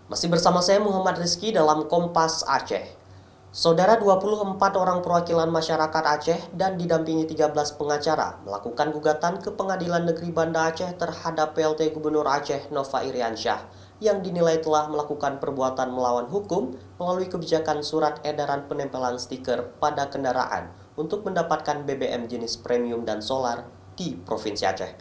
Masih bersama saya Muhammad Rizky dalam Kompas Aceh. Saudara 24 orang perwakilan masyarakat Aceh dan didampingi 13 pengacara melakukan gugatan ke Pengadilan Negeri Banda Aceh terhadap PLT Gubernur Aceh Nova Iriansyah yang dinilai telah melakukan perbuatan melawan hukum melalui kebijakan surat edaran penempelan stiker pada kendaraan untuk mendapatkan BBM jenis premium dan solar di Provinsi Aceh.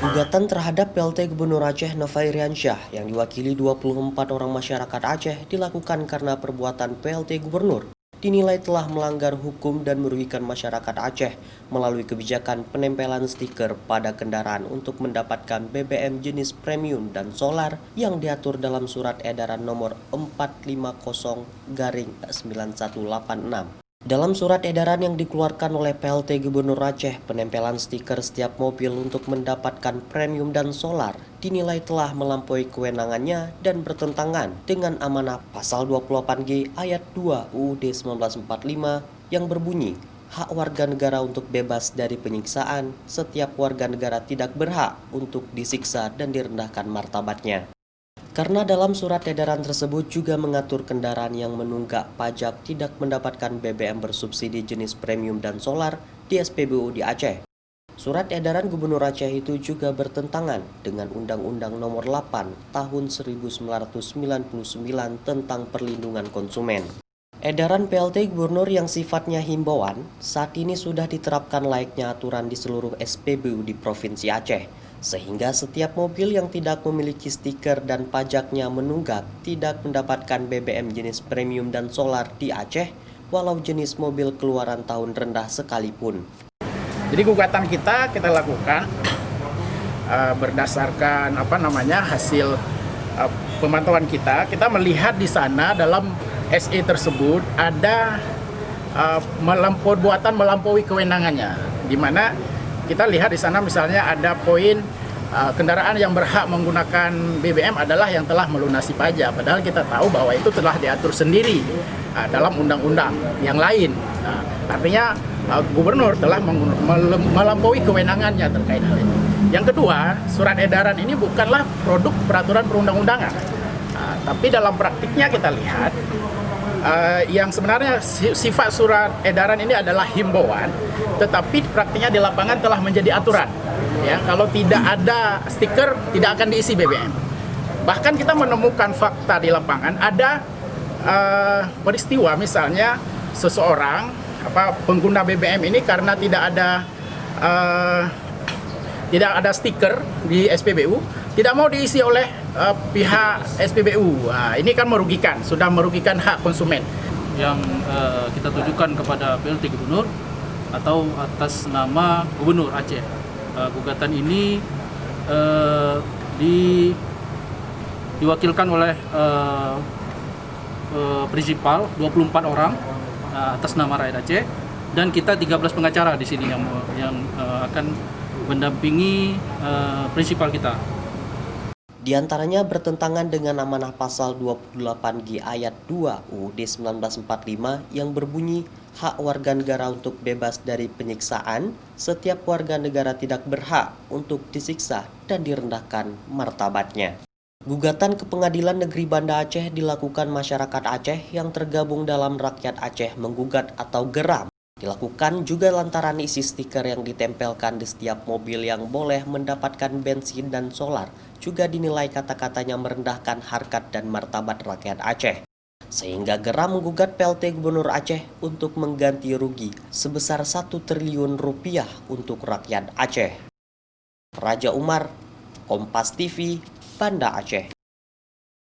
Gugatan terhadap PLT Gubernur Aceh Nova Iriansyah yang diwakili 24 orang masyarakat Aceh dilakukan karena perbuatan PLT Gubernur dinilai telah melanggar hukum dan merugikan masyarakat Aceh melalui kebijakan penempelan stiker pada kendaraan untuk mendapatkan BBM jenis premium dan solar yang diatur dalam surat edaran nomor 450/9186. Dalam surat edaran yang dikeluarkan oleh PLT Gubernur Aceh, penempelan stiker setiap mobil untuk mendapatkan premium dan solar dinilai telah melampaui kewenangannya dan bertentangan dengan amanah pasal 28G ayat 2 UUD 1945 yang berbunyi, hak warga negara untuk bebas dari penyiksaan, setiap warga negara tidak berhak untuk disiksa dan direndahkan martabatnya. Karena dalam surat edaran tersebut juga mengatur kendaraan yang menunggak pajak tidak mendapatkan BBM bersubsidi jenis premium dan solar di SPBU di Aceh. Surat edaran Gubernur Aceh itu juga bertentangan dengan Undang-Undang Nomor 8 Tahun 1999 tentang Perlindungan Konsumen. Edaran PLT Gubernur yang sifatnya himbauan saat ini sudah diterapkan layaknya aturan di seluruh SPBU di Provinsi Aceh. Sehingga setiap mobil yang tidak memiliki stiker dan pajaknya menunggak tidak mendapatkan BBM jenis premium dan solar di Aceh, walau jenis mobil keluaran tahun rendah sekalipun. Jadi gugatan kita lakukan berdasarkan hasil pemantauan kita melihat di sana dalam SE tersebut ada perbuatan melampaui kewenangannya, di mana kita lihat di sana misalnya ada poin kendaraan yang berhak menggunakan BBM adalah yang telah melunasi pajak, padahal kita tahu bahwa itu telah diatur sendiri dalam undang-undang yang lain. Artinya gubernur telah melampaui kewenangannya terkait hal ini. Yang kedua, surat edaran ini bukanlah produk peraturan perundang-undangan, tapi dalam praktiknya kita lihat yang sebenarnya sifat surat edaran ini adalah himbauan, tetapi praktiknya di lapangan telah menjadi aturan. Ya, kalau tidak ada stiker tidak akan diisi BBM. Bahkan kita menemukan fakta di lapangan ada peristiwa misalnya seseorang pengguna BBM ini karena tidak ada stiker di SPBU tidak mau diisi oleh pihak SPBU. Nah, ini kan sudah merugikan hak konsumen. Yang kita tujukan kepada PLT Gubernur atau atas nama Gubernur Aceh. Gugatan ini diwakilkan oleh prinsipal 24 orang atas nama rakyat Aceh, dan kita 13 pengacara di sini yang akan mendampingi prinsipal kita. Di antaranya bertentangan dengan amanah pasal 28G ayat 2 UUD 1945 yang berbunyi hak warga negara untuk bebas dari penyiksaan, setiap warga negara tidak berhak untuk disiksa dan direndahkan martabatnya. Gugatan ke Pengadilan Negeri Banda Aceh dilakukan masyarakat Aceh yang tergabung dalam Rakyat Aceh Menggugat atau Geram. Dilakukan juga lantaran isi stiker yang ditempelkan di setiap mobil yang boleh mendapatkan bensin dan solar juga dinilai kata-katanya merendahkan harkat dan martabat rakyat Aceh. Sehingga Geram menggugat PLT Gubernur Aceh untuk mengganti rugi sebesar 1 triliun rupiah untuk rakyat Aceh. Raja Umar, Kompas TV, Banda Aceh.